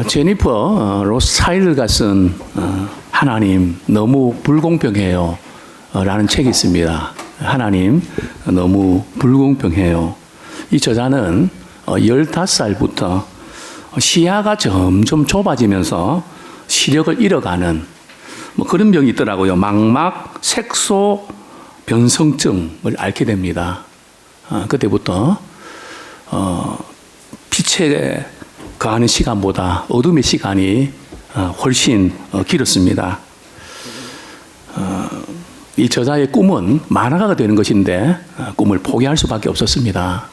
제니퍼 로스차일드가 쓴 하나님 너무 불공평해요 라는 책이 있습니다. 하나님 너무 불공평해요. 이 저자는 15살부터 시야가 점점 좁아지면서 시력을 잃어가는 그런 병이 있더라고요. 망막 색소 변성증을 앓게 됩니다. 그때부터 빛에 거하는 시간보다 어둠의 시간이 훨씬 길었습니다. 이 저자의 꿈은 만화가가 되는 것인데 꿈을 포기할 수밖에 없었습니다.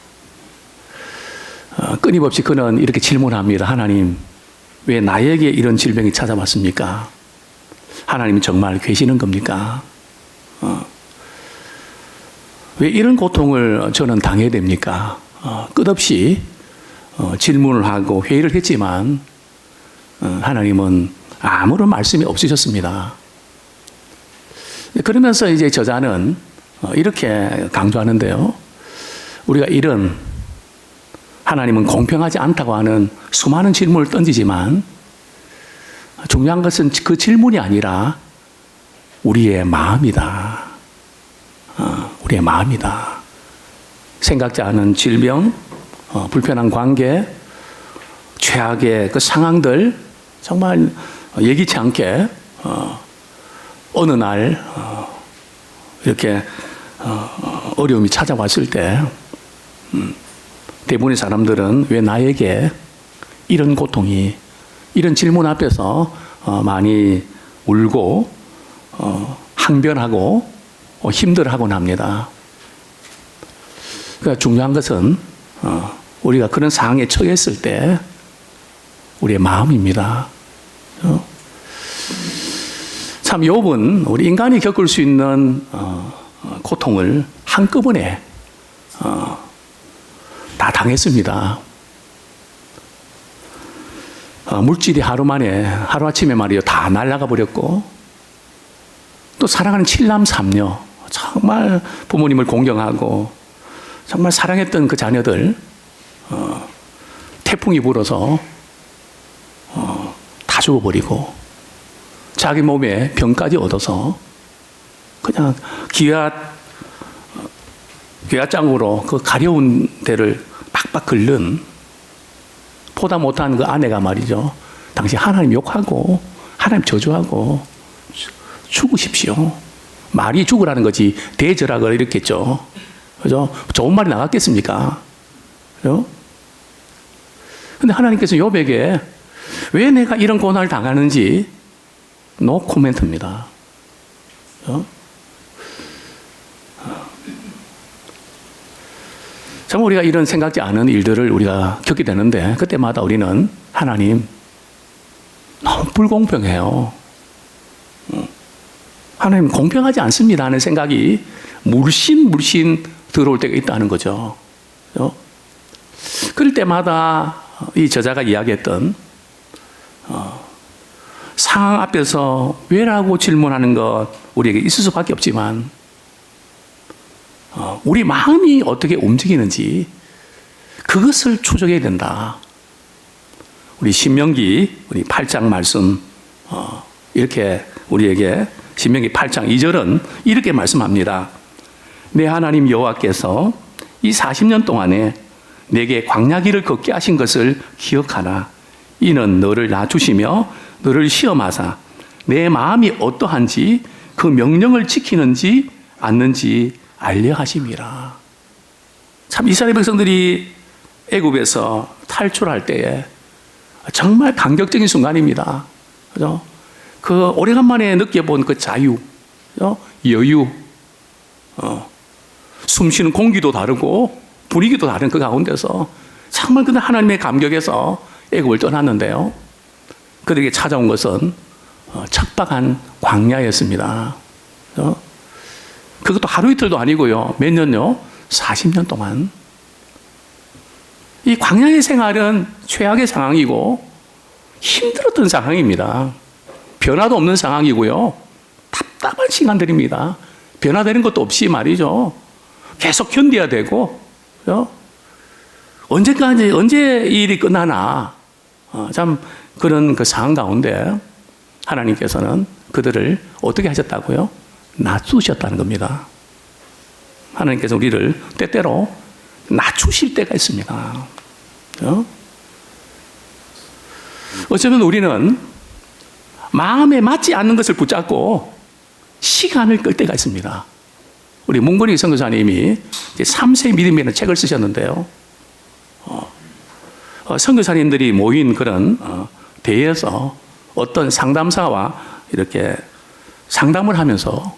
끊임없이 그는 이렇게 질문합니다. 하나님, 왜 나에게 이런 질병이 찾아왔습니까? 하나님이 정말 계시는 겁니까? 왜 이런 고통을 저는 당해야 됩니까? 끝없이 질문을 하고 회의를 했지만 하나님은 아무런 말씀이 없으셨습니다. 그러면서 이제 저자는 이렇게 강조하는데요. 우리가 이런 하나님은 공평하지 않다고 하는 수많은 질문을 던지지만 중요한 것은 그 질문이 아니라 우리의 마음이다. 우리의 마음이다. 생각지 않은 질병, 불편한 관계, 최악의 그 상황들 정말 예기치 않게 어느 날 이렇게 어려움이 찾아왔을 때 대부분의 사람들은 왜 나에게 이런 고통이 이런 질문 앞에서 많이 울고 항변하고 힘들어하곤 합니다. 그러니까 중요한 것은 우리가 그런 상황에 처했을 때 우리의 마음입니다. 참 욥은 우리 인간이 겪을 수 있는 고통을 한꺼번에 다 당했습니다. 물질이 하루아침에 말이요 다 날아가 버렸고 또 사랑하는 칠남 삼녀 정말 부모님을 공경하고 정말 사랑했던 그 자녀들 태풍이 불어서 다 죽어버리고 자기 몸에 병까지 얻어서 그냥 기아장으로 그 가려운 데를 빡빡 긁는 보다 못한 그 아내가 말이죠. 당시 하나님 욕하고 하나님 저주하고 죽으십시오. 말이 죽으라는 거지 대절하거나 이랬겠죠. 그죠? 좋은 말이 나갔겠습니까? 그죠? 근데 하나님께서 욥에게 왜 내가 이런 고난을 당하는지 노 코멘트입니다. 그죠? 정말 우리가 이런 생각지 않은 일들을 우리가 겪게 되는데 그때마다 우리는 하나님 너무 불공평해요. 하나님 공평하지 않습니다 하는 생각이 물씬 들어올 때가 있다는 거죠. 그렇죠? 그럴 때마다 이 저자가 이야기했던 상황 앞에서 왜라고 질문하는 것 우리에게 있을 수밖에 없지만 우리 마음이 어떻게 움직이는지 그것을 추적해야 된다. 우리 신명기 우리 8장 말씀 이렇게 우리에게 신명기 8장 2절은 이렇게 말씀합니다. 내 하나님 여호와께서 이 40년 동안에 내게 광야길을 걷게 하신 것을 기억하라. 이는 너를 낮추시며 너를 시험하사 내 마음이 어떠한지 그 명령을 지키는지 않는지 알려 하심이라. 참 이스라엘 백성들이 애굽에서 탈출할 때에 정말 감격적인 순간입니다. 그죠? 그 오래간만에 느껴본 그 자유, 그죠? 여유, 숨쉬는 공기도 다르고 분위기도 다른 그 가운데서 정말 그날 하나님의 감격에서 애굽을 떠났는데요. 그들에게 찾아온 것은 척박한 광야였습니다. 그것도 하루 이틀도 아니고요. 몇 년요? 40년 동안. 이 광야의 생활은 최악의 상황이고 힘들었던 상황입니다. 변화도 없는 상황이고요. 답답한 시간들입니다. 변화되는 것도 없이 말이죠. 계속 견뎌야 되고, 그죠? 언제 이 일이 끝나나? 참 그런 그 상황 가운데 하나님께서는 그들을 어떻게 하셨다고요? 낮추셨다는 겁니다. 하나님께서 우리를 때때로 낮추실 때가 있습니다. 어쩌면 우리는 마음에 맞지 않는 것을 붙잡고 시간을 끌 때가 있습니다. 우리 문건희 선교사님이 3세 믿음이라는 책을 쓰셨는데요. 선교사님들이 모인 그런 대회에서 어떤 상담사와 이렇게 상담을 하면서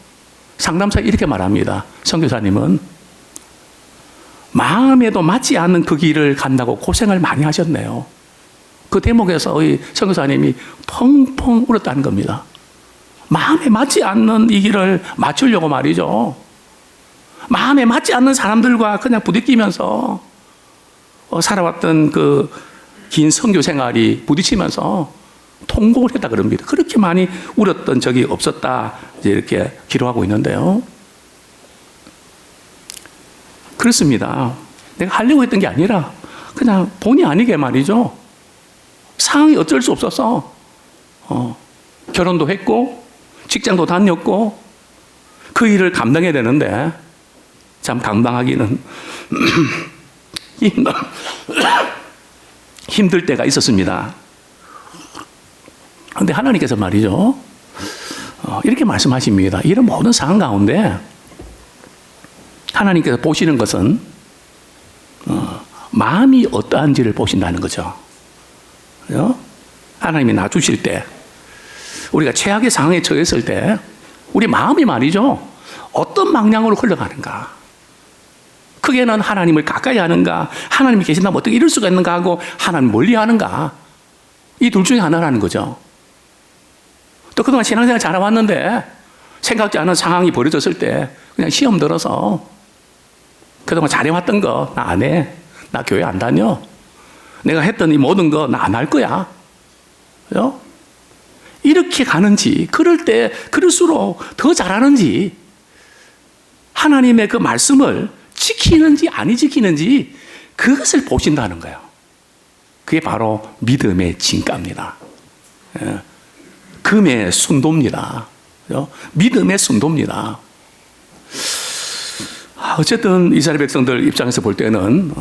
상담사가 이렇게 말합니다. 선교사님은 마음에도 맞지 않는 그 길을 간다고 고생을 많이 하셨네요. 그 대목에서 선교사님이 펑펑 울었다는 겁니다. 마음에 맞지 않는 이 길을 맞추려고 말이죠. 마음에 맞지 않는 사람들과 그냥 부딪히면서 살아왔던 그 긴 선교 생활이 부딪히면서 통곡을 했다 그럽니다. 그렇게 많이 울었던 적이 없었다 이제 이렇게 기록하고 있는데요. 그렇습니다. 내가 하려고 했던 게 아니라 그냥 본의 아니게 말이죠. 상황이 어쩔 수 없어서 결혼도 했고 직장도 다녔고 그 일을 감당해야 되는데 참 감당하기는 힘들 때가 있었습니다. 그런데 하나님께서 말이죠. 이렇게 말씀하십니다. 이런 모든 상황 가운데 하나님께서 보시는 것은 마음이 어떠한지를 보신다는 거죠. 하나님이 놔주실 때 우리가 최악의 상황에 처했을 때 우리 마음이 말이죠. 어떤 방향으로 흘러가는가. 크게는 하나님을 가까이 하는가, 하나님이 계신다면 어떻게 이럴 수가 있는가 하고 하나님 멀리 하는가. 이 둘 중에 하나라는 거죠. 또 그동안 신앙생활 잘해왔는데 생각지 않은 상황이 벌어졌을 때 그냥 시험 들어서 그동안 잘해왔던 거 나 안 해. 나 교회 안 다녀. 내가 했던 이 모든 거 나 안 할 거야. 그죠? 이렇게 가는지, 그럴수록 더 잘하는지, 하나님의 그 말씀을 지키는지 아니 지키는지 그것을 보신다는 거예요. 그게 바로 믿음의 진가입니다. 금의 순도입니다. 믿음의 순도입니다. 어쨌든 이스라엘 백성들 입장에서 볼 때는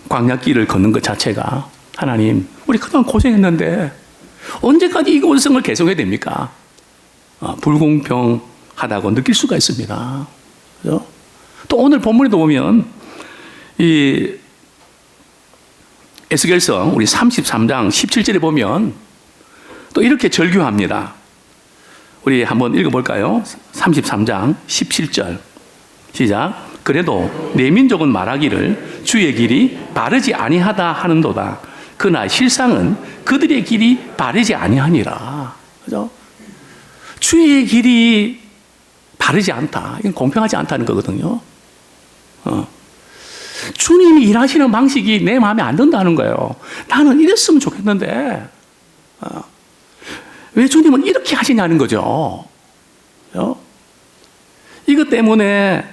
광야길을 걷는 것 자체가 하나님 우리 그동안 고생했는데 언제까지 이 고생을 계속해야 됩니까? 불공평하다고 느낄 수가 있습니다. 그죠? 또 오늘 본문에도 보면 이 에스겔서 우리 33장 17절에 보면 또 이렇게 절규합니다. 우리 한번 읽어볼까요? 33장 17절 시작. 그래도 내 민족은 말하기를 주의 길이 바르지 아니하다 하는도다. 그러나 실상은 그들의 길이 바르지 아니하니라. 그죠? 주의 길이 바르지 않다. 이건 공평하지 않다는 거거든요. 주님이 일하시는 방식이 내 마음에 안 든다는 거예요. 나는 이랬으면 좋겠는데 왜 주님은 이렇게 하시냐는 거죠. 이것 때문에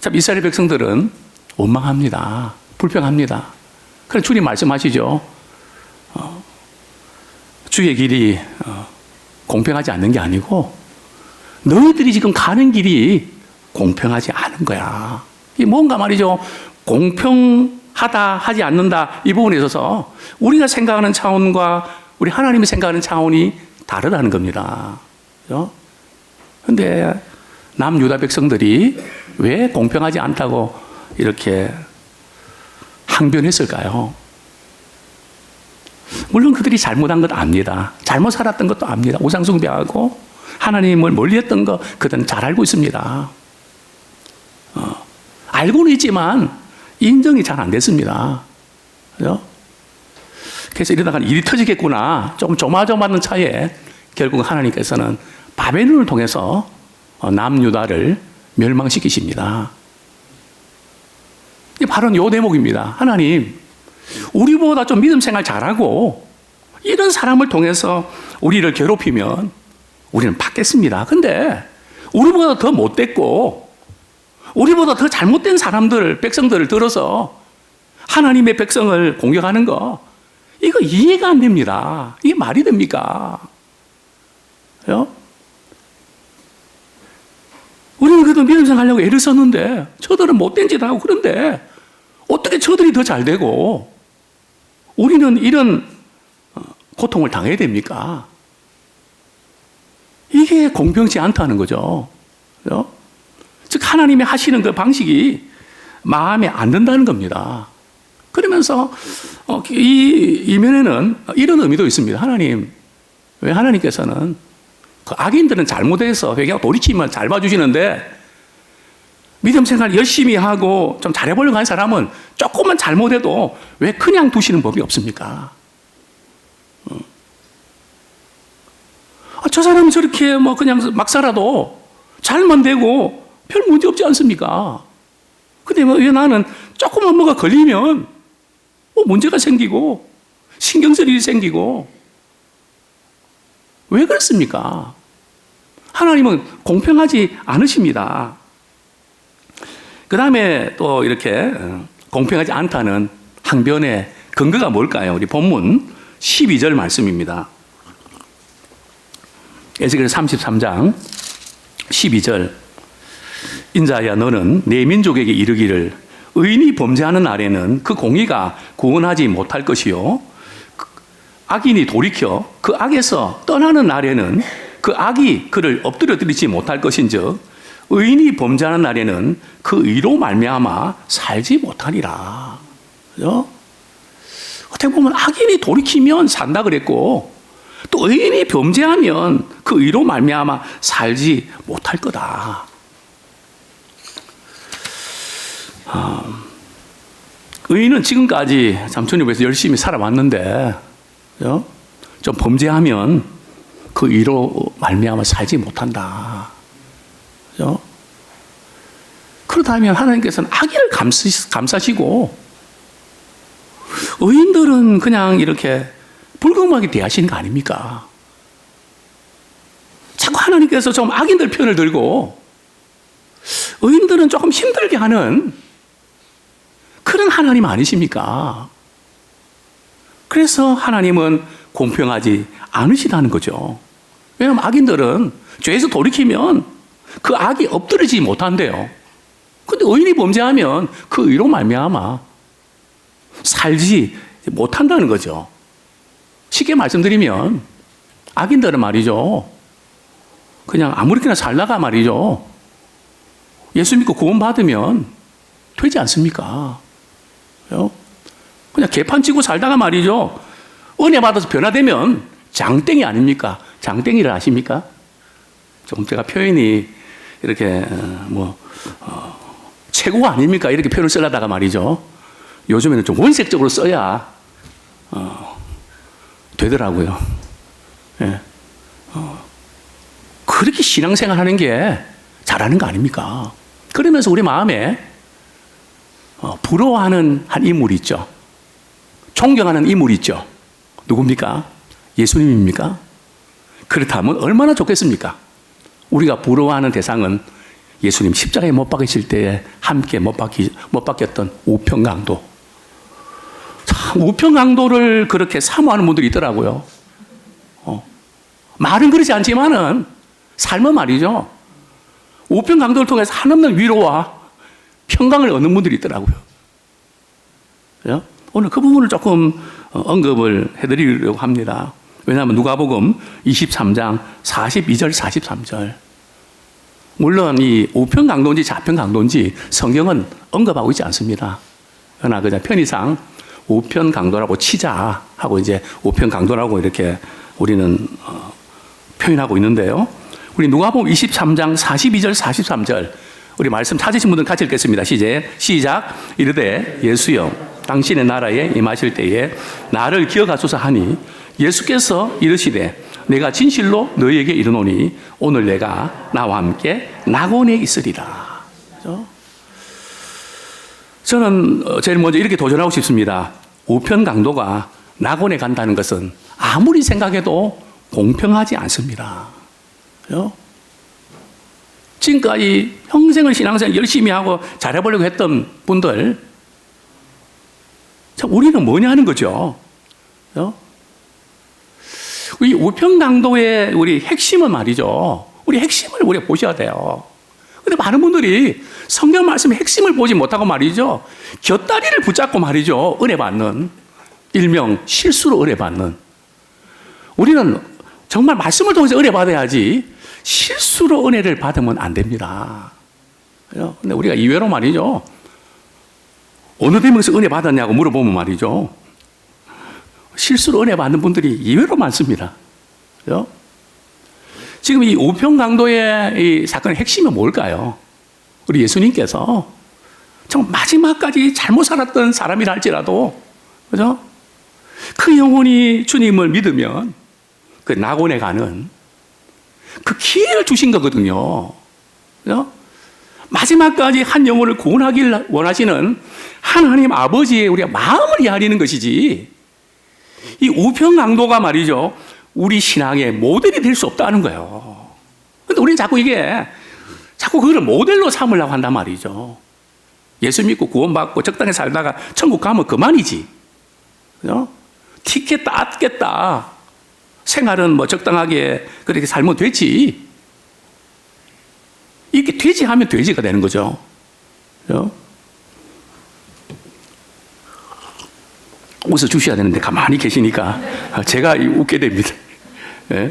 참 이스라엘 백성들은 원망합니다. 불평합니다. 그래서 주님 말씀하시죠. 주의 길이 공평하지 않는 게 아니고 너희들이 지금 가는 길이 공평하지 않은 거야. 이게 뭔가 말이죠. 공평하다 하지 않는다 이 부분에 있어서 우리가 생각하는 차원과 우리 하나님이 생각하는 차원이 다르다는 겁니다. 그런데 남유다 백성들이 왜 공평하지 않다고 이렇게 항변했을까요? 물론 그들이 잘못한 것 압니다. 잘못 살았던 것도 압니다. 우상숭배하고 하나님을 멀리했던 거 그들은 잘 알고 있습니다. 알고는 있지만 인정이 잘 안 됐습니다. 그죠? 그래서 이러다가 일이 터지겠구나 조금 조마조마하는 차에 결국 하나님께서는 바벨론을 통해서 남유다를 멸망시키십니다. 이게 바로 이 대목입니다. 하나님, 우리보다 좀 믿음 생활 잘하고 이런 사람을 통해서 우리를 괴롭히면 우리는 받겠습니다. 근데 우리보다 더 못됐고 우리보다 더 잘못된 사람들, 백성들을 들어서 하나님의 백성을 공격하는 거, 이거 이해가 안 됩니다. 이게 말이 됩니까? 우리는 그래도 믿음 생활하려고 애를 썼는데 저들은 못된 짓 하고 그런데 어떻게 저들이 더 잘 되고 우리는 이런 고통을 당해야 됩니까? 이게 공평치 않다는 거죠. 즉 하나님이 하시는 그 방식이 마음에 안 든다는 겁니다. 그러면서 이 이면에는 이런 의미도 있습니다. 하나님, 왜 하나님께서는 그 악인들은 잘못해서 회개하고 돌이키면 잘 봐주시는데 믿음 생활 열심히 하고 좀 잘해보려고 하는 사람은 조금만 잘못해도 왜 그냥 두시는 법이 없습니까? 저 사람이 저렇게 뭐 그냥 막 살아도 잘만 되고 별 문제 없지 않습니까? 근데 왜 나는 조금만 뭐가 걸리면 문제가 생기고 신경질이 생기고 왜 그렇습니까? 하나님은 공평하지 않으십니다. 그 다음에 또 이렇게 공평하지 않다는 항변의 근거가 뭘까요? 우리 본문 12절 말씀입니다. 에스겔 33장 12절. 인자야, 너는 내 민족에게 이르기를 의인이 범죄하는 날에는 그 공의가 구원하지 못할 것이요 악인이 돌이켜 그 악에서 떠나는 날에는 그 악이 그를 엎드려뜨리지 못할 것인즉 의인이 범죄하는 날에는 그 의로 말미암아 살지 못하리라. 그죠? 어떻게 보면 악인이 돌이키면 산다 그랬고 또 의인이 범죄하면 그 의로 말미암아 살지 못할 거다. 의인은 지금까지 참 주님 위해서 열심히 살아왔는데 그죠? 좀 범죄하면 그 의로 말미암아 살지 못한다. 그죠? 그렇다면 하나님께서는 악인을 감싸시고 의인들은 그냥 이렇게 불공평하게 대하시는 거 아닙니까? 자꾸 하나님께서 좀 악인들 편을 들고 의인들은 조금 힘들게 하는 그런 하나님 아니십니까? 그래서 하나님은 공평하지 않으시다는 거죠. 왜냐하면 악인들은 죄에서 돌이키면 그 악이 엎드리지 못한대요. 근데 의인이 범죄하면 그 의로 말미암아 살지 못한다는 거죠. 쉽게 말씀드리면 악인들은 말이죠. 그냥 아무렇게나 살다가 말이죠. 예수 믿고 구원받으면 되지 않습니까? 그냥 개판치고 살다가 말이죠. 은혜 받아서 변화되면 장땡이 아닙니까? 장땡이를 아십니까? 조금 제가 표현이 이렇게 최고 아닙니까? 이렇게 표현을 쓰려다가 말이죠. 요즘에는 좀 원색적으로 써야 되더라고요. 예. 그렇게 신앙생활 하는 게 잘하는 거 아닙니까? 그러면서 우리 마음에 부러워하는 한 인물이 있죠. 존경하는 인물이 있죠. 누굽니까? 예수님입니까? 그렇다면 얼마나 좋겠습니까? 우리가 부러워하는 대상은 예수님 십자가에 못 박으실 때에 함께 못 박혔던 우편강도. 참, 우편강도를 그렇게 사모하는 분들이 있더라고요. 말은 그렇지 않지만은 삶은 말이죠. 우편강도를 통해서 한없는 위로와 평강을 얻는 분들이 있더라고요. 그죠? 오늘 그 부분을 조금 언급을 해드리려고 합니다. 왜냐하면 누가복음 23장 42절 43절. 물론 이 우편강도인지 좌편강도인지 성경은 언급하고 있지 않습니다. 그러나 그냥 편의상 우편강도라고 치자 하고 이제 우편강도라고 이렇게 우리는 표현하고 있는데요. 우리 누가복음 23장 42절 43절 우리 말씀 찾으신 분들 같이 읽겠습니다. 시작. 이르되 예수여 당신의 나라에 임하실 때에 나를 기억하소서 하니 예수께서 이르시되 내가 진실로 너희에게 이르노니 오늘 내가 나와 함께 낙원에 있으리라. 그렇죠? 저는 제일 먼저 이렇게 도전하고 싶습니다. 우편강도가 낙원에 간다는 것은 아무리 생각해도 공평하지 않습니다. 그렇죠? 지금까지 평생을 신앙생활 열심히 하고 잘해보려고 했던 분들 참 우리는 뭐냐 하는 거죠. 우리 우평강도의 우리 핵심은 말이죠. 우리 핵심을 우리가 보셔야 돼요. 근데 많은 분들이 성경 말씀의 핵심을 보지 못하고 말이죠. 곁다리를 붙잡고 말이죠. 은혜 받는, 일명 실수로 은혜 받는. 우리는 정말 말씀을 통해서 은혜 받아야지 실수로 은혜를 받으면 안 됩니다. 근데 우리가 이외로 말이죠. 어느 대목에서 은혜 받았냐고 물어보면 말이죠. 실수로 은혜 받는 분들이 이외로 많습니다. 그죠? 지금 이 우평강도의 이 사건의 핵심은 뭘까요? 우리 예수님께서 정말 마지막까지 잘못 살았던 사람이라 할지라도, 그죠? 그 영혼이 주님을 믿으면 그 낙원에 가는 그 기회를 주신 거거든요. 그죠? 마지막까지 한 영혼을 구원하길 원하시는 하나님 아버지의 우리가 마음을 헤아리는 것이지, 이 우평강도가 말이죠. 우리 신앙의 모델이 될 수 없다는 거예요. 근데 우리는 자꾸 그거를 모델로 삼으려고 한단 말이죠. 예수 믿고 구원받고 적당히 살다가 천국 가면 그만이지. 그죠? 티켓 땄겠다. 생활은 뭐 적당하게 그렇게 살면 되지. 이렇게 되지 하면 돼지가 되는 거죠. 그죠? 웃어 주셔야 되는데 가만히 계시니까 제가 웃게 됩니다. 네?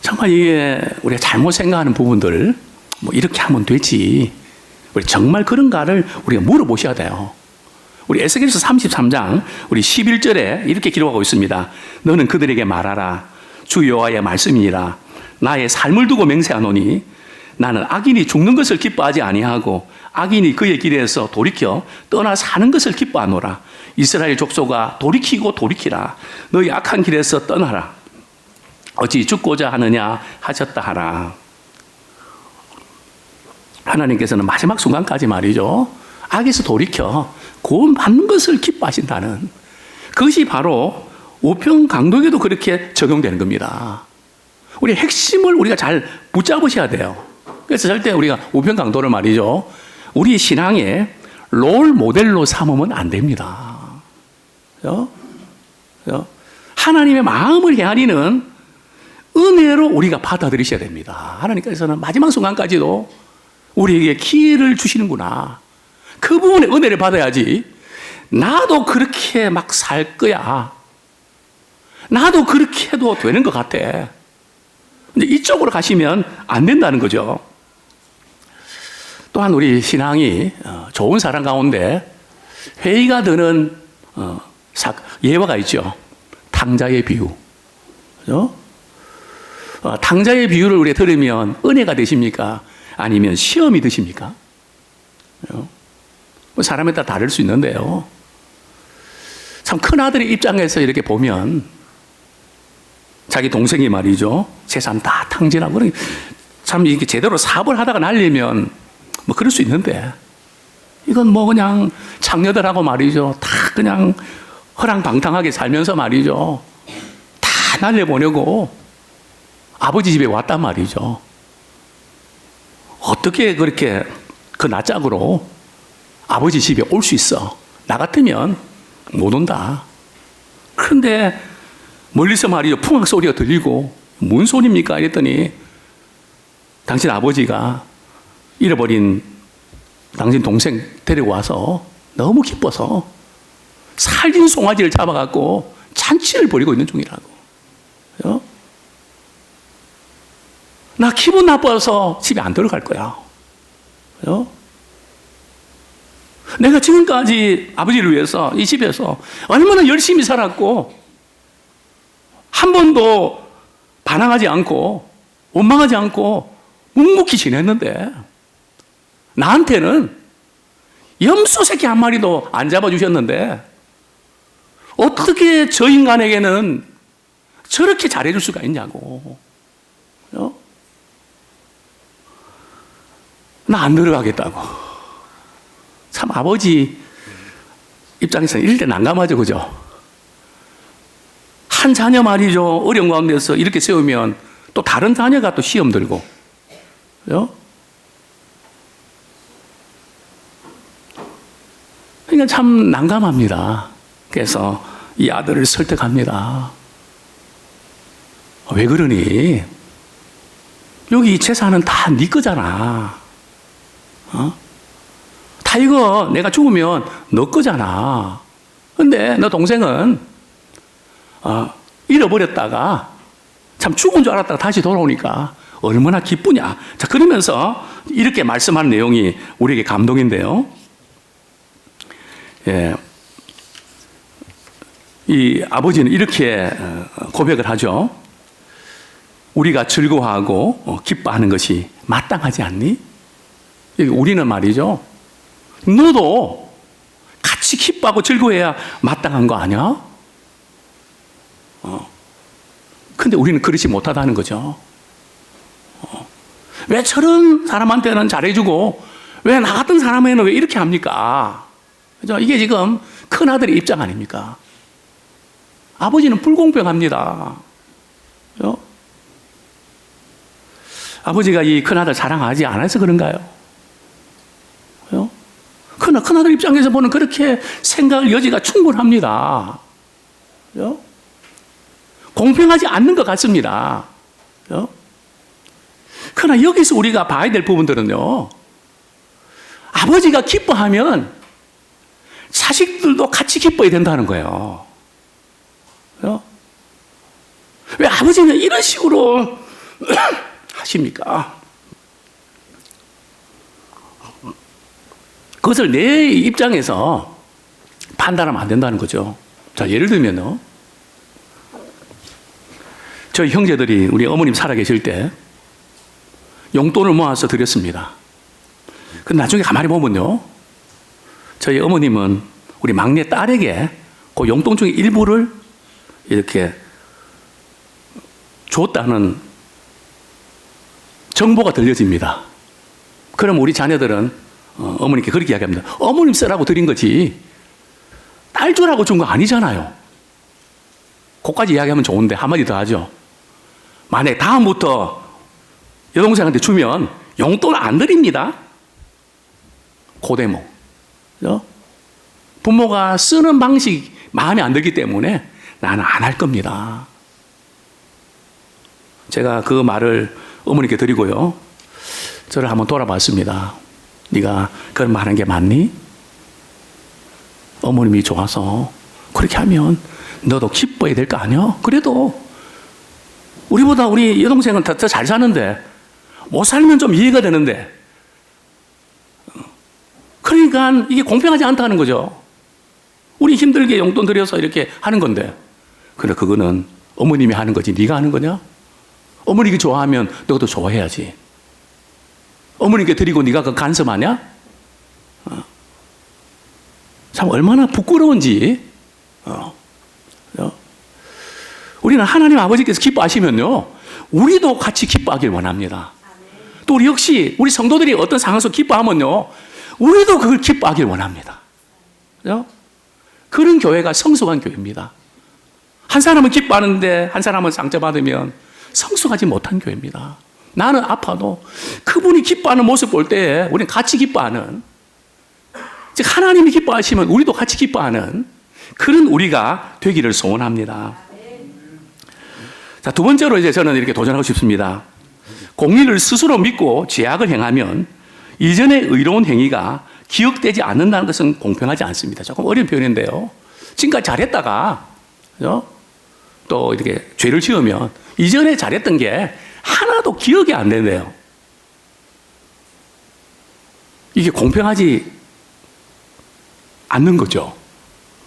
정말 이게 우리가 잘못 생각하는 부분들, 뭐 이렇게 하면 되지. 우리 정말 그런가를 우리가 물어보셔야 돼요. 우리 에스겔서 33장 우리 11절에 이렇게 기록하고 있습니다. 너는 그들에게 말하라. 주 여호와의 말씀이니라. 나의 삶을 두고 맹세하노니 나는 악인이 죽는 것을 기뻐하지 아니하고 악인이 그의 길에서 돌이켜 떠나 사는 것을 기뻐하노라. 이스라엘 족속아 돌이키고 돌이키라. 너희 악한 길에서 떠나라. 어찌 죽고자 하느냐 하셨다 하라. 하나님께서는 마지막 순간까지 말이죠. 악에서 돌이켜 구원받는 것을 기뻐하신다는, 그것이 바로 우평강도에도 그렇게 적용되는 겁니다. 우리 핵심을 우리가 잘 붙잡으셔야 돼요. 그래서 절대 우리가 우평강도를 말이죠. 우리 신앙의 롤 모델로 삼으면 안 됩니다. 그죠? 그죠? 하나님의 마음을 헤아리는 은혜로 우리가 받아들이셔야 됩니다. 하나님께서는 마지막 순간까지도 우리에게 기회를 주시는구나. 그 부분에 은혜를 받아야지. 나도 그렇게 막 살 거야. 나도 그렇게 해도 되는 것 같아. 근데 이쪽으로 가시면 안 된다는 거죠. 또한 우리 신앙이 좋은 사람 가운데 회의가 드는 예화가 있죠. 탕자의 비유. 그죠? 탕자의 비유를 우리가 들으면 은혜가 되십니까? 아니면 시험이 드십니까? 사람에 따라 다를 수 있는데요. 참 큰아들의 입장에서 이렇게 보면 자기 동생이 말이죠. 재산 다 탕진하고 참 이게 제대로 사업을 하다가 날리면 뭐 그럴 수 있는데, 이건 뭐 그냥 장녀들하고 말이죠. 다 그냥 허랑방탕하게 살면서 말이죠. 다 날려보내고 아버지 집에 왔단 말이죠. 어떻게 그렇게 그 낯짝으로 아버지 집에 올 수 있어? 나 같으면 못 온다. 그런데 멀리서 말이죠. 풍악 소리가 들리고 뭔 소리입니까? 이랬더니 당신 아버지가 잃어버린 당신 동생 데리고 와서 너무 기뻐서 살진 송아지를 잡아갖고 잔치를 벌이고 있는 중이라고. 그죠? 나 기분 나빠서 집에 안 들어갈 거야. 그죠? 내가 지금까지 아버지를 위해서 이 집에서 얼마나 열심히 살았고 한 번도 반항하지 않고 원망하지 않고 묵묵히 지냈는데 나한테는 염소 새끼 한 마리도 안 잡아주셨는데 어떻게 저 인간에게는 저렇게 잘해줄 수가 있냐고. 나 안 들어가겠다고. 참 아버지 입장에서는 이럴 때 난감하죠. 그죠? 한 자녀 말이죠. 어려운 가운데서 이렇게 세우면 또 다른 자녀가 또 시험 들고. 그죠? 그러니까 참 난감합니다. 그래서 이 아들을 설득합니다. 왜 그러니? 여기 이 재산은 다 네 거잖아. 다 이거 내가 죽으면 너 거잖아. 근데 너 동생은 잃어버렸다가 참 죽은 줄 알았다가 다시 돌아오니까 얼마나 기쁘냐. 자, 그러면서 이렇게 말씀하는 내용이 우리에게 감동인데요. 예. 이 아버지는 이렇게 고백을 하죠. 우리가 즐거워하고 기뻐하는 것이 마땅하지 않니? 우리는 말이죠. 너도 같이 기뻐하고 즐거워해야 마땅한 거 아니야? 근데 우리는 그렇지 못하다는 거죠. 왜 저런 사람한테는 잘해주고 왜 나 같은 사람에는 왜 이렇게 합니까? 그죠? 이게 지금 큰아들의 입장 아닙니까? 아버지는 불공평합니다. 그죠? 아버지가 이 큰아들 사랑하지 않아서 그런가요? 그죠? 큰아들 입장에서 보는 그렇게 생각할 여지가 충분합니다. 그죠? 공평하지 않는 것 같습니다. 그죠? 그러나 여기서 우리가 봐야 될 부분들은요, 아버지가 기뻐하면 자식들도 같이 기뻐야 된다는 거예요. 그죠? 왜 아버지는 이런 식으로 하십니까? 그것을 내 입장에서 판단하면 안 된다는 거죠. 자, 예를 들면요, 저희 형제들이 우리 어머님 살아계실 때 용돈을 모아서 드렸습니다. 근데 나중에 가만히 보면요, 저희 어머님은 우리 막내 딸에게 그 용돈 중에 일부를 이렇게 줬다는 정보가 들려집니다. 그럼 우리 자녀들은 어머님께 그렇게 이야기합니다. 어머님 쓰라고 드린 거지 딸 주라고 준 거 아니잖아요. 그까지 이야기하면 좋은데 한마디 더 하죠. 만약에 다음부터 여동생한테 주면 용돈 안 드립니다. 고대목. 그죠? 부모가 쓰는 방식이 마음에 안 들기 때문에 나는 안 할 겁니다. 제가 그 말을 어머니께 드리고요, 저를 한번 돌아봤습니다. 네가 그런 말 하는 게 맞니? 어머님이 좋아서 그렇게 하면 너도 기뻐야 될 거 아니야? 그래도 우리보다 우리 여동생은 더 잘 사는데 못 살면 좀 이해가 되는데, 그러니까 이게 공평하지 않다는 거죠. 우리 힘들게 용돈 들여서 이렇게 하는 건데, 그래 그거는 어머님이 하는 거지 네가 하는 거냐? 어머니가 좋아하면 너도 좋아해야지. 어머니께 드리고 네가 그 간섭하냐? 참 얼마나 부끄러운지. 우리는 하나님 아버지께서 기뻐하시면요, 우리도 같이 기뻐하길 원합니다. 또 우리 역시 우리 성도들이 어떤 상황에서 기뻐하면요, 우리도 그걸 기뻐하길 원합니다. 그죠? 그런 교회가 성숙한 교회입니다. 한 사람은 기뻐하는데 한 사람은 상처받으면 성숙하지 못한 교회입니다. 나는 아파도 그분이 기뻐하는 모습 볼 때 우리는 같이 기뻐하는, 즉 하나님이 기뻐하시면 우리도 같이 기뻐하는 그런 우리가 되기를 소원합니다. 자, 두 번째로 이제 저는 이렇게 도전하고 싶습니다. 공의를 스스로 믿고 죄악을 행하면 이전의 의로운 행위가 기억되지 않는다는 것은 공평하지 않습니다. 조금 어려운 표현인데요, 지금까지 잘했다가 그죠? 또 이렇게 죄를 지으면 이전에 잘했던 게 하나도 기억이 안 된대요. 이게 공평하지 않는 거죠.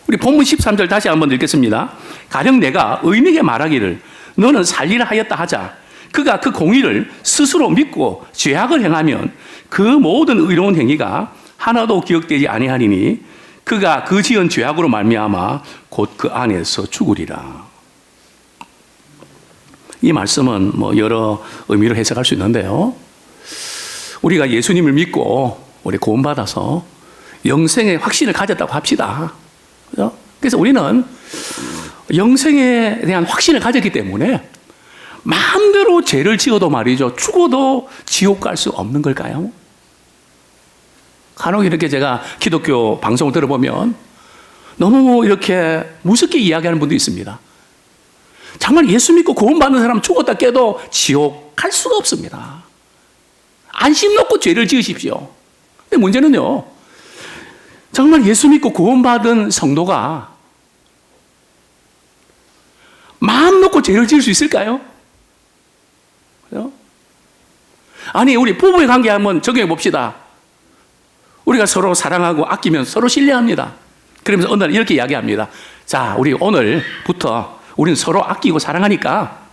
우리 본문 13절 다시 한번 읽겠습니다. 가령 내가 의인에게 말하기를 너는 살리라 하였다 하자. 그가 그 공의를 스스로 믿고 죄악을 행하면 그 모든 의로운 행위가 하나도 기억되지 아니하리니 그가 그 지은 죄악으로 말미암아 곧 그 안에서 죽으리라. 이 말씀은 뭐 여러 의미로 해석할 수 있는데요, 우리가 예수님을 믿고 우리 구원받아서 영생의 확신을 가졌다고 합시다. 그죠? 그래서 우리는 영생에 대한 확신을 가졌기 때문에 마음대로 죄를 지어도 말이죠, 죽어도 지옥 갈 수 없는 걸까요? 간혹 이렇게 제가 기독교 방송을 들어보면 너무 이렇게 무섭게 이야기하는 분도 있습니다. 정말 예수 믿고 구원받는 사람 죽었다 깨도 지옥 갈 수가 없습니다. 안심 놓고 죄를 지으십시오. 근데 문제는요, 정말 예수 믿고 구원받은 성도가 마음 놓고 죄를 지을 수 있을까요? 그래요? 아니, 우리 부부의 관계 한번 적용해 봅시다. 우리가 서로 사랑하고 아끼면 서로 신뢰합니다. 그러면서 어느 날 이렇게 이야기합니다. 자, 우리 오늘부터 우리는 서로 아끼고 사랑하니까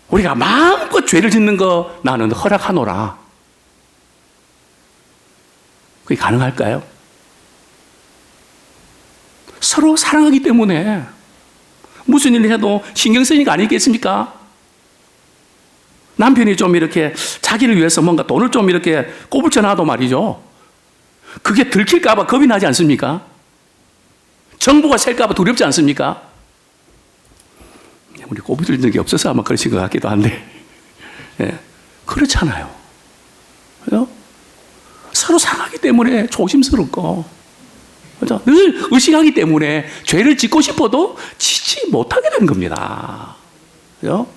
우리가 마음껏 죄를 짓는 거 나는 허락하노라. 그게 가능할까요? 서로 사랑하기 때문에 무슨 일을 해도 신경 쓰니까 아니겠습니까? 남편이 좀 이렇게 자기를 위해서 뭔가 돈을 좀 이렇게 꼬불쳐 놔도 말이죠. 그게 들킬까봐 겁이 나지 않습니까? 정보가 셀까봐 두렵지 않습니까? 우리 꼬부들 적이 없어서 아마 그러신 것 같기도 한데, 예, 그렇잖아요. 그죠? 서로 상하기 때문에 조심스럽고, 그죠? 늘 의식하기 때문에 죄를 짓고 싶어도 짓지 못하게 되는 겁니다. 그죠?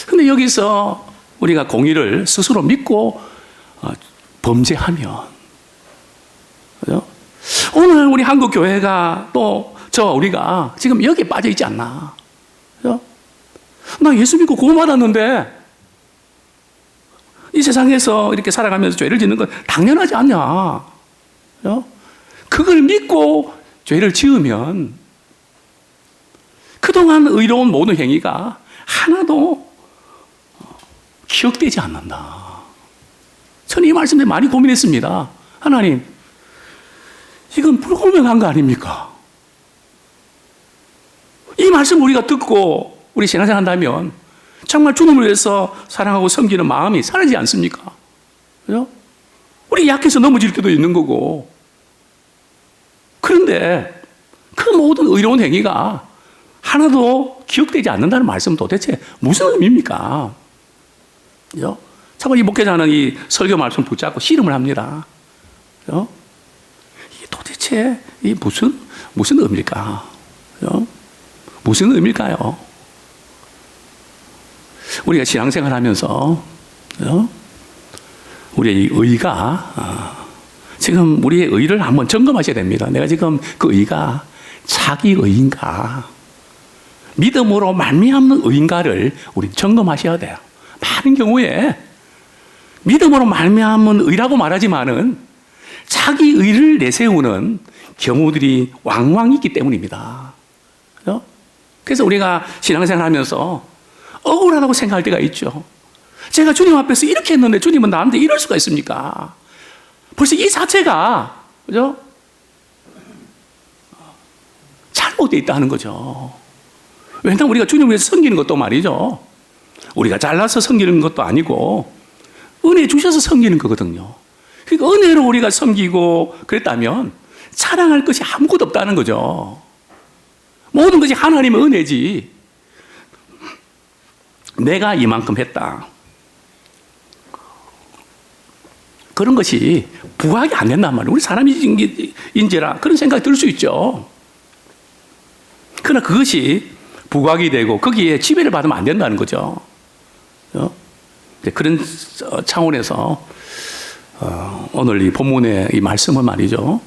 근데 여기서 우리가 공의를 스스로 믿고 범죄하면, 그죠? 오늘 우리 한국 교회가 또 우리가 지금 여기에 빠져 있지 않나? 그죠? 나 예수 믿고 구원받았는데 이 세상에서 이렇게 살아가면서 죄를 짓는 건 당연하지 않냐? 그죠? 그걸 믿고 죄를 지으면 그동안 의로운 모든 행위가 하나도 기억되지 않는다. 저는 이 말씀에 많이 고민했습니다. 하나님, 이건 불공평한 거 아닙니까? 이 말씀 우리가 듣고 우리 신앙생활 한다면 정말 주님을 위해서 사랑하고 섬기는 마음이 사라지지 않습니까? 그죠? 우리 약해서 넘어질 때도 있는 거고. 그런데 그 모든 의로운 행위가 하나도 기억되지 않는다는 말씀은 도대체 무슨 의미입니까? 그죠? 자꾸 이 목회자는 이 설교 말씀 붙잡고 씨름을 합니다. 그죠? 이게 도대체 이 무슨 의미일까? 그죠? 무슨 의미일까요? 우리가 신앙생활 하면서, 그죠? 우리의 이 의가, 지금 우리의 의를 한번 점검하셔야 됩니다. 내가 지금 그 의가 자기 의인가, 믿음으로 말미암는 의인가를 우리 점검하셔야 돼요. 많은 경우에 믿음으로 말미암은 의라고 말하지만은 자기 의를 내세우는 경우들이 왕왕 있기 때문입니다. 그죠? 그래서 우리가 신앙생활 하면서 억울하다고 생각할 때가 있죠. 제가 주님 앞에서 이렇게 했는데 주님은 나한테 이럴 수가 있습니까? 벌써 이 자체가, 그죠? 잘못되어 있다는 거죠. 왜냐하면 우리가 주님을 위해서 섬기는 것도 말이죠. 우리가 잘나서 섬기는 것도 아니고 은혜 주셔서 섬기는 거거든요. 그러니까 은혜로 우리가 섬기고 그랬다면 자랑할 것이 아무것도 없다는 거죠. 모든 것이 하나님의 은혜지. 내가 이만큼 했다. 그런 것이 부각이 안 된단 말이에요. 우리 사람이 인재라 그런 생각이 들 수 있죠. 그러나 그것이 부각이 되고 거기에 지배를 받으면 안 된다는 거죠. 그런 차원에서 오늘 이 본문의 이 말씀은 말이죠.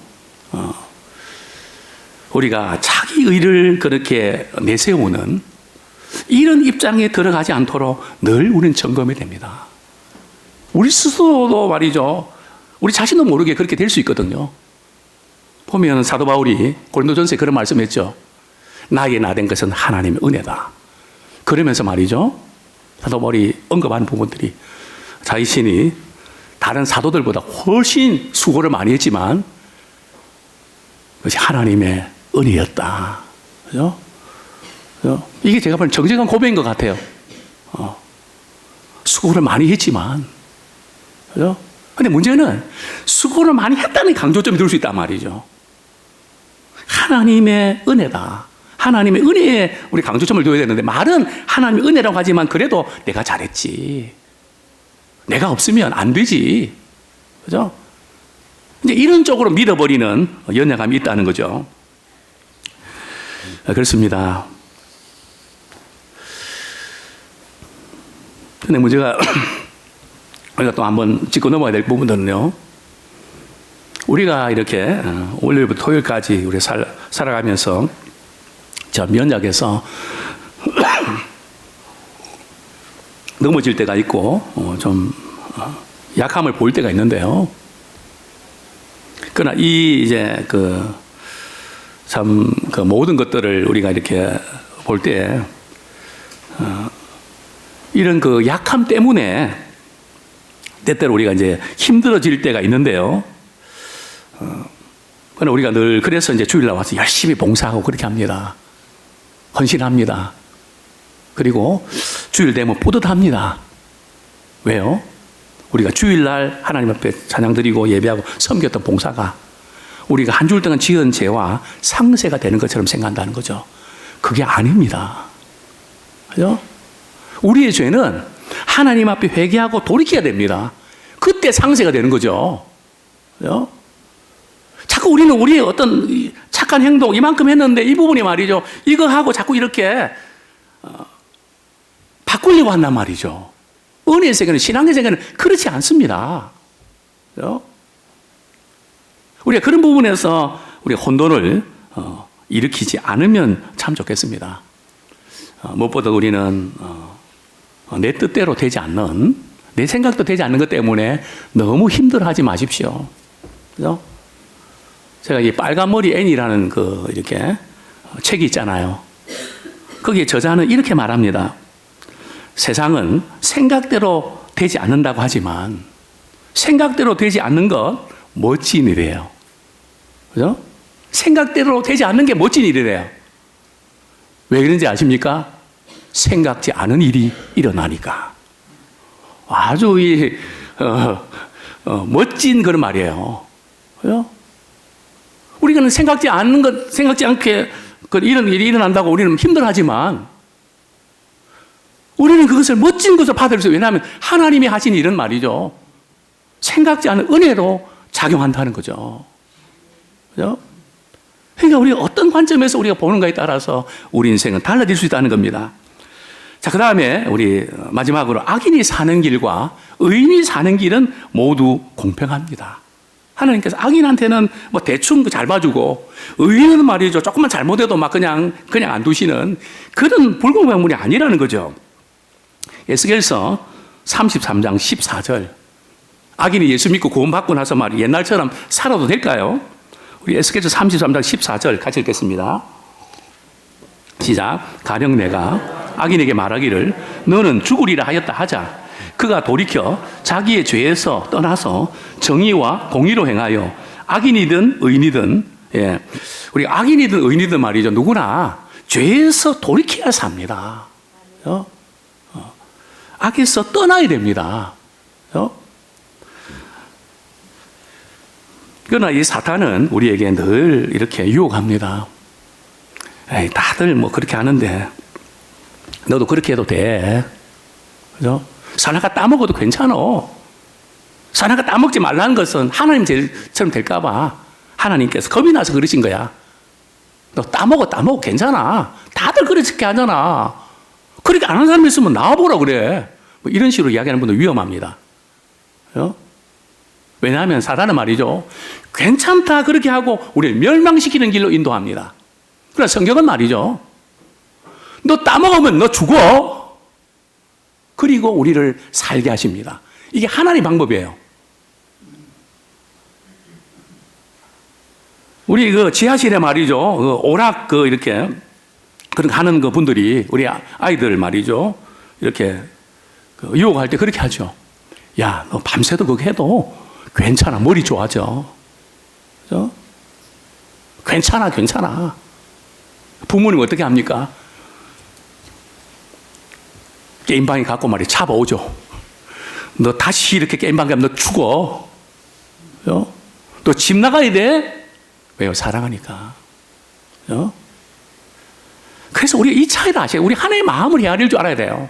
우리가 자기 의를 그렇게 내세우는 이런 입장에 들어가지 않도록 늘 우리는 점검해야 됩니다. 우리 스스로도 말이죠. 우리 자신도 모르게 그렇게 될 수 있거든요. 보면 사도 바울이 고린도전서에 그런 말씀했죠. 나에게 나된 것은 하나님의 은혜다. 그러면서 말이죠. 사도 바울이 언급하는 부분들이 자신이 다른 사도들보다 훨씬 수고를 많이 했지만 그것이 하나님의 은혜였다. 그죠? 이게 제가 보는 정직한 고백인 것 같아요. 수고를 많이 했지만, 그죠? 근데 문제는 수고를 많이 했다는 강조점이 들 수 있단 말이죠. 하나님의 은혜다. 하나님의 은혜에 우리 강조점을 둬야 되는데 말은 하나님의 은혜라고 하지만 그래도 내가 잘했지. 내가 없으면 안 되지. 그죠? 이제 이런 쪽으로 믿어버리는 연약함이 있다는 거죠. 그렇습니다. 근데 문제가 우리가 또 한번 짚고 넘어가야 될 부분들은요. 우리가 이렇게 월요일부터 토요일까지 우리 살아가면서 저 면역에서 넘어질 때가 있고 좀 약함을 볼 때가 있는데요. 그러나 이 이제 참 그 모든 것들을 우리가 이렇게 볼 때 이런 그 약함 때문에 때때로 우리가 이제 힘들어질 때가 있는데요. 그러나 우리가 늘 그래서 이제 주일날 와서 열심히 봉사하고 그렇게 합니다. 헌신합니다. 그리고 주일 되면 뿌듯합니다. 왜요? 우리가 주일날 하나님 앞에 찬양 드리고 예배하고 섬겼던 봉사가 우리가 한 주일 동안 지은 죄와 상세가 되는 것처럼 생각한다는 거죠. 그게 아닙니다. 그죠? 우리의 죄는 하나님 앞에 회개하고 돌이켜야 됩니다. 그때 상세가 되는 거죠. 그죠? 자꾸 우리는 우리의 어떤 착한 행동 이만큼 했는데 이 부분이 말이죠. 이거 하고 자꾸 이렇게 바꾸려고 한단 말이죠. 은혜의 세계는, 신앙의 세계는 그렇지 않습니다. 그죠? 우리가 그런 부분에서 우리 혼돈을 일으키지 않으면 참 좋겠습니다. 무엇보다 우리는 내 뜻대로 되지 않는, 내 생각도 되지 않는 것 때문에 너무 힘들어하지 마십시오. 그죠? 제가 이 빨간 머리 애니라는 이렇게 책이 있잖아요. 거기에 저자는 이렇게 말합니다. 세상은 생각대로 되지 않는다고 하지만 생각대로 되지 않는 것 멋진 일이에요. 그죠? 생각대로 되지 않는 게 멋진 일이래요. 왜 그런지 아십니까? 생각지 않은 일이 일어나니까. 아주 멋진 그런 말이에요. 그죠? 우리가 생각지 않게 이런 일이 일어난다고 우리는 힘들어하지만 우리는 그것을 멋진 것을 받을 수 있어요. 왜냐하면 하나님이 하신 일은 말이죠. 생각지 않은 은혜로 작용한다는 거죠. 그죠? 그러니까 우리가 어떤 관점에서 우리가 보는가에 따라서 우리 인생은 달라질 수 있다는 겁니다. 자, 그 다음에 우리 마지막으로 악인이 사는 길과 의인이 사는 길은 모두 공평합니다. 하나님께서 악인한테는 뭐 대충 잘 봐주고 의인은 말이죠. 조금만 잘못해도 막 그냥 안 두시는 그런 불공평한 분이 아니라는 거죠. 에스겔서 33장 14절. 악인이 예수 믿고 구원받고 나서 말이 옛날처럼 살아도 될까요? 우리 에스겔서 33장 14절 같이 읽겠습니다. 시작. 가령 내가 악인에게 말하기를 너는 죽으리라 하였다 하자. 그가 돌이켜 자기의 죄에서 떠나서 정의와 공의로 행하여 악인이든 의인이든, 예, 우리 악인이든 의인이든 말이죠. 누구나 죄에서 돌이켜야 삽니다. 악에서 떠나야 됩니다. 그러나 이 사탄은 우리에게 늘 이렇게 유혹합니다. 에이, 다들 뭐 그렇게 하는데 너도 그렇게 해도 돼. 그죠? 사나가 따먹어도 괜찮아. 사나가 따먹지 말라는 것은 하나님처럼 될까봐 하나님께서 겁이 나서 그러신 거야. 너 따먹어 괜찮아. 다들 그렇게 하잖아. 그렇게 안 하는 사람이 있으면 나와보라 그래. 뭐 이런 식으로 이야기하는 분들 위험합니다. 그죠? 왜냐하면 사단은 말이죠. 괜찮다 그렇게 하고 우리를 멸망시키는 길로 인도합니다. 그러나 성경은 말이죠. 너 따먹으면 너 죽어. 그리고 우리를 살게 하십니다. 이게 하나님의 방법이에요. 우리 지하실에 말이죠. 오락 이렇게 그런 하는 분들이 우리 아이들 말이죠. 이렇게 유혹할 때 그렇게 하죠. 야, 너 밤새도 그거 해도 괜찮아. 머리 좋아져. 그죠? 괜찮아. 부모님 어떻게 합니까? 게임방에 갖고 말이야 잡아오죠. 너 다시 이렇게 게임방 가면 너 죽어. 그죠? 너 집 나가야 돼? 왜요? 사랑하니까. 그죠? 그래서 우리가 이 차이를 아셔야, 우리 하나의 마음을 헤아릴 줄 알아야 돼요.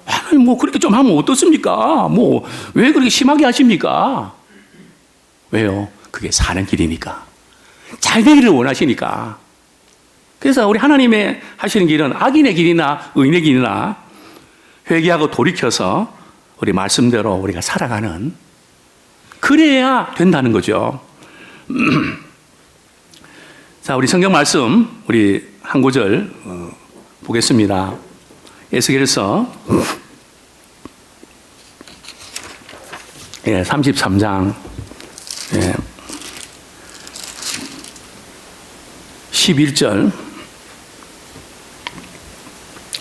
하나님 뭐 그렇게 좀 하면 어떻습니까? 뭐 왜 그렇게 심하게 하십니까? 왜요? 그게 사는 길이니까. 잘 되기를 원하시니까. 그래서 우리 하나님의 하시는 길은 악인의 길이나 의인의 길이나 회개하고 돌이켜서 우리 말씀대로 우리가 살아가는, 그래야 된다는 거죠. 자, 우리 성경 말씀 우리 한 구절 보겠습니다. 에스겔서 33장 11절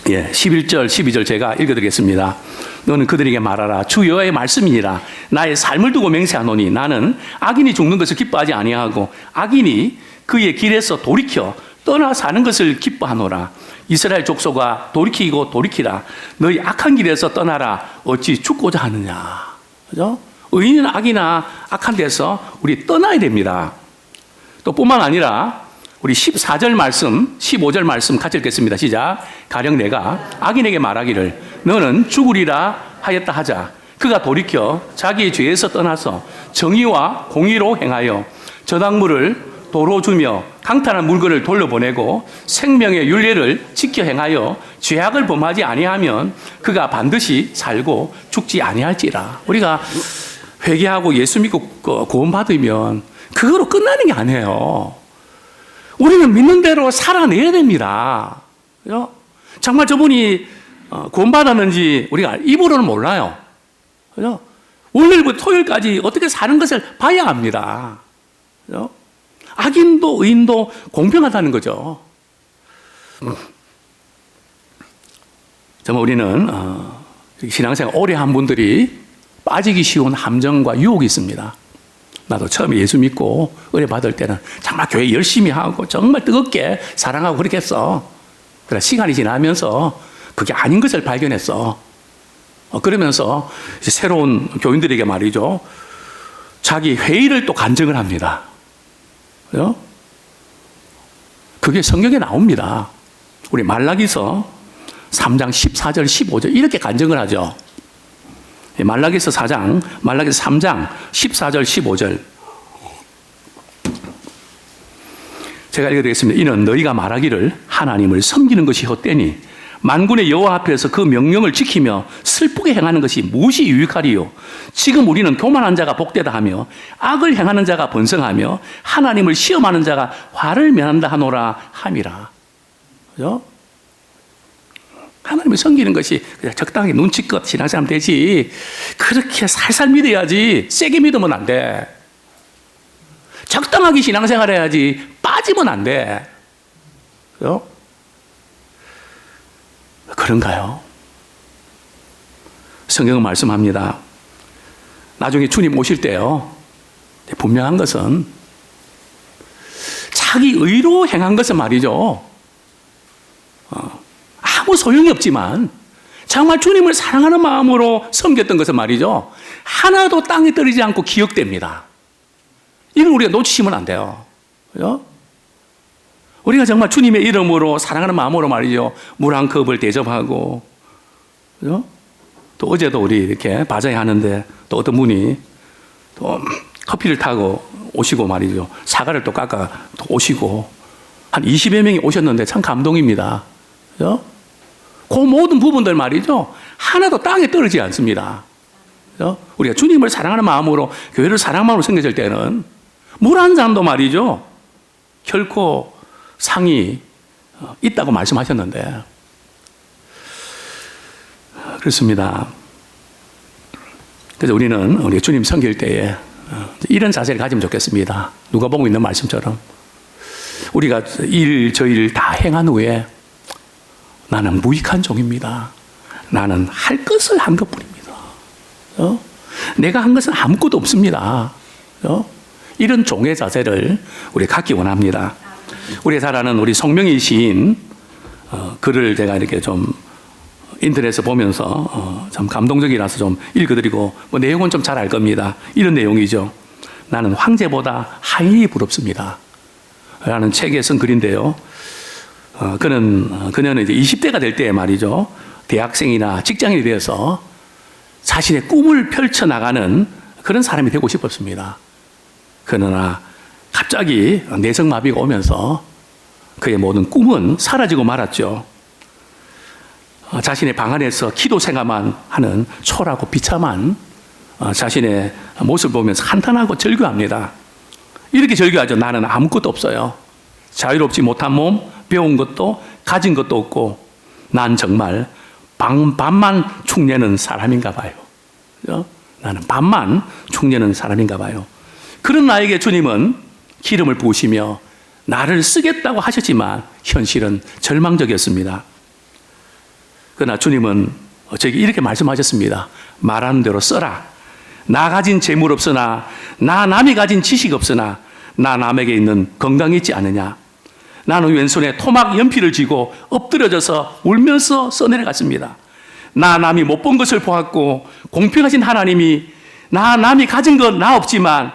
11절, 12절 제가 읽어드리겠습니다. 너는 그들에게 말하라. 주 여호와의 말씀이니라. 나의 삶을 두고 맹세하노니 나는 악인이 죽는 것을 기뻐하지 아니하고 악인이 그의 길에서 돌이켜 떠나 사는 것을 기뻐하노라. 이스라엘 족속아 돌이키고 돌이키라. 너희 악한 길에서 떠나라. 어찌 죽고자 하느냐. 그죠? 의인이나 악이나 악한 데서 우리 떠나야 됩니다. 또 뿐만 아니라 우리 14절 말씀, 15절 말씀 같이 읽겠습니다. 시작. 가령 내가 악인에게 말하기를 너는 죽으리라 하였다 하자. 그가 돌이켜 자기의 죄에서 떠나서 정의와 공의로 행하여 저당물을 도로 주며 강탈한 물건을 돌려보내고 생명의 율례를 지켜 행하여 죄악을 범하지 아니하면 그가 반드시 살고 죽지 아니할지라. 우리가 회개하고 예수 믿고 구원받으면 그거로 끝나는 게 아니에요. 우리는 믿는 대로 살아내야 됩니다. 그죠? 정말 저분이 구원받았는지 우리가 입으로는 몰라요. 그죠? 월요일부터 토요일까지 어떻게 사는 것을 봐야 합니다. 그죠? 악인도 의인도 공평하다는 거죠. 정말 우리는 신앙생활 오래 한 분들이 빠지기 쉬운 함정과 유혹이 있습니다. 나도 처음에 예수 믿고 은혜 받을 때는 정말 교회 열심히 하고 정말 뜨겁게 사랑하고 그렇게 했어. 그러나 시간이 지나면서 그게 아닌 것을 발견했어. 그러면서 이제 새로운 교인들에게 말이죠. 자기 회의를 또 간증을 합니다. 그죠? 그게 성경에 나옵니다. 우리 말라기서 3장 14절 15절 이렇게 간증을 하죠. 말라기서 4장, 말라기서 3장 14절 15절 제가 읽어드리겠습니다. 이는 너희가 말하기를 하나님을 섬기는 것이 헛되니 만군의 여호와 앞에서 그 명령을 지키며 슬프게 행하는 것이 무엇이 유익하리요. 지금 우리는 교만한 자가 복되다 하며 악을 행하는 자가 번성하며 하나님을 시험하는 자가 화를 면한다 하노라 함이라. 그죠? 하나님을 섬기는 것이 그냥 적당히 눈치껏 신앙생활 되지 그렇게 살살 믿어야지. 세게 믿으면 안 돼. 적당하게 신앙생활 해야지 빠지면 안 돼. 그죠? 그런가요? 성경은 말씀합니다. 나중에 주님 오실 때요, 분명한 것은 자기 의로 행한 것은 말이죠, 아무 소용이 없지만 정말 주님을 사랑하는 마음으로 섬겼던 것은 말이죠, 하나도 땅에 떨어지지 않고 기억됩니다. 이걸 우리가 놓치시면 안 돼요. 그죠? 우리가 정말 주님의 이름으로 사랑하는 마음으로 말이죠, 물 한 컵을 대접하고, 그죠? 또 어제도 우리 이렇게 바자회 하는데 또 어떤 분이 또 커피를 타고 오시고 말이죠, 사과를 또 깎아 또 오시고 한 20여 명이 오셨는데 참 감동입니다. 그죠? 그 모든 부분들 말이죠, 하나도 땅에 떨어지지 않습니다. 그죠? 우리가 주님을 사랑하는 마음으로, 교회를 사랑하는 마음으로 섬겨질 때는 물 한 잔도 말이죠, 결코 상이 있다고 말씀하셨는데, 그렇습니다. 그래서 우리는 우리 주님 섬길 때에 이런 자세를 가지면 좋겠습니다. 누가 보고 있는 말씀처럼 우리가 저 일 다 행한 후에 나는 무익한 종입니다. 나는 할 것을 한 것뿐입니다. 내가 한 것은 아무것도 없습니다. 이런 종의 자세를 우리 갖기 원합니다. 우리 잘 아는 우리 송명희 시인 글을 제가 이렇게 좀 인터넷에서 보면서 참 감동적이라서 좀 읽어드리고, 뭐 내용은 좀 잘 알 겁니다. 이런 내용이죠. 나는 황제보다 하인이 부럽습니다. 라는 책에 쓴 글인데요. 그녀는 이제 20대가 될 때 말이죠, 대학생이나 직장인이 되어서 자신의 꿈을 펼쳐나가는 그런 사람이 되고 싶었습니다. 그러나 갑자기 내성마비가 오면서 그의 모든 꿈은 사라지고 말았죠. 자신의 방 안에서 기도 생활만 하는 초라하고 비참한 자신의 모습을 보면서 한탄하고 절규합니다. 이렇게 절규하죠. 나는 아무것도 없어요. 자유롭지 못한 몸, 배운 것도 가진 것도 없고 난 정말 반만 축내는 사람인가 봐요. 그죠? 나는 반만 축내는 사람인가 봐요. 그런 나에게 주님은 기름을 부으시며 나를 쓰겠다고 하셨지만 현실은 절망적이었습니다. 그러나 주님은 저에게 이렇게 말씀하셨습니다. 말하는 대로 써라. 나 가진 재물 없으나 나 남이 가진 지식 없으나 나 남에게 있는 건강이 있지 않느냐. 나는 왼손에 토막 연필을 쥐고 엎드려져서 울면서 써내려갔습니다. 나 남이 못 본 것을 보았고 공평하신 하나님이 나 남이 가진 건 나 없지만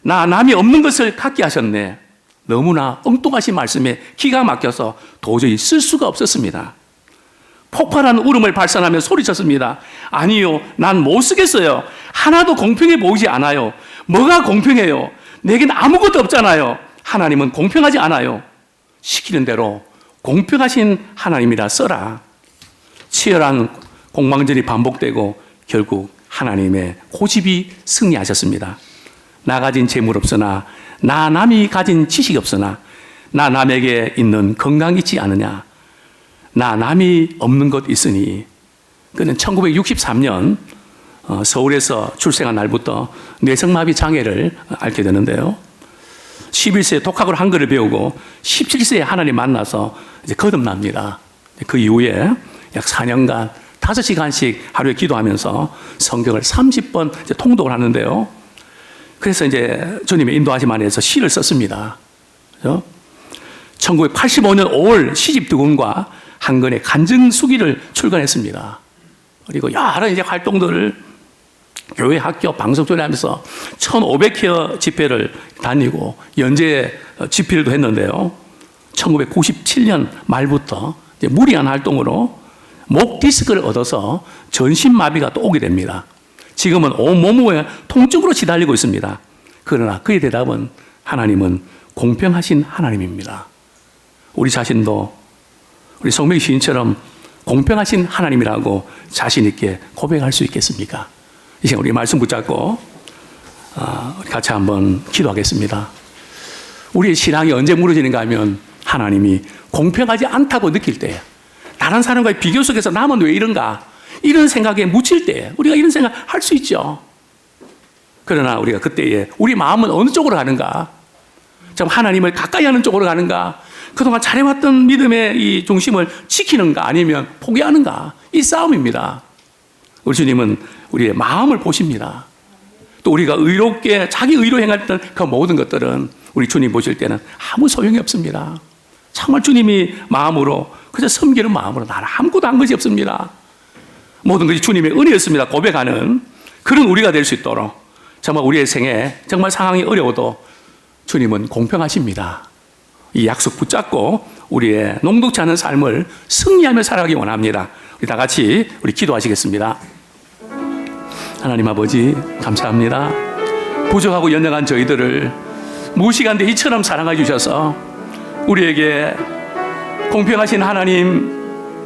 나 남이 없는 것을 갖게 하셨네. 너무나 엉뚱하신 말씀에 기가 막혀서 도저히 쓸 수가 없었습니다. 폭발한 울음을 발산하며 소리쳤습니다. 아니요, 난 못 쓰겠어요. 하나도 공평해 보이지 않아요. 뭐가 공평해요? 내겐 아무것도 없잖아요. 하나님은 공평하지 않아요. 시키는 대로 공평하신 하나님이라 써라. 치열한 공방전이 반복되고 결국 하나님의 고집이 승리하셨습니다. 나 가진 재물 없으나 나 남이 가진 지식이 없으나 나 남에게 있는 건강이 있지 않느냐. 나 남이 없는 것 있으니. 그는 1963년 서울에서 출생한 날부터 뇌성마비 장애를 앓게 되는데요. 11세에 독학으로 한글을 배우고 17세에 하나님 만나서 이제 거듭납니다. 그 이후에 약 4년간 5시간씩 하루에 기도하면서 성경을 30번 통독을 하는데요. 그래서 이제 주님의 인도하심 안에서 시를 썼습니다. 그렇죠? 1985년 5월 시집 두근과 한 권의 간증수기를 출간했습니다. 그리고 여러 이제 활동들을 교회, 학교, 방송조례 하면서 1500여 집회를 다니고 연재 집필도 했는데요. 1997년 말부터 이제 무리한 활동으로 목 디스크를 얻어서 전신마비가 또 오게 됩니다. 지금은 온몸에 통증으로 시달리고 있습니다. 그러나 그의 대답은 하나님은 공평하신 하나님입니다. 우리 자신도 우리 성명희 시인처럼 공평하신 하나님이라고 자신 있게 고백할 수 있겠습니까? 이 시간 우리 말씀 붙잡고 우리 같이 한번 기도하겠습니다. 우리의 신앙이 언제 무너지는가 하면 하나님이 공평하지 않다고 느낄 때, 다른 사람과의 비교 속에서 나만 왜 이런가 이런 생각에 묻힐 때 우리가 이런 생각 할 수 있죠. 그러나 우리가 그때에 우리 마음은 어느 쪽으로 가는가? 좀 하나님을 가까이 하는 쪽으로 가는가? 그동안 잘해왔던 믿음의 이 중심을 지키는가? 아니면 포기하는가? 이 싸움입니다. 우리 주님은 우리의 마음을 보십니다. 또 우리가 의롭게 자기 의로 행했던 그 모든 것들은 우리 주님 보실 때는 아무 소용이 없습니다. 정말 주님이 마음으로 그저 섬기는 마음으로 나는 아무것도 한 것이 없습니다. 모든 것이 주님의 은혜였습니다. 고백하는 그런 우리가 될 수 있도록 정말 우리의 생에 정말 상황이 어려워도 주님은 공평하십니다. 이 약속 붙잡고 우리의 녹록지 않은 삶을 승리하며 살아가기 원합니다. 우리 다 같이 우리 기도하시겠습니다. 하나님 아버지 감사합니다. 부족하고 연약한 저희들을 무시간대 이처럼 사랑해 주셔서 우리에게 공평하신 하나님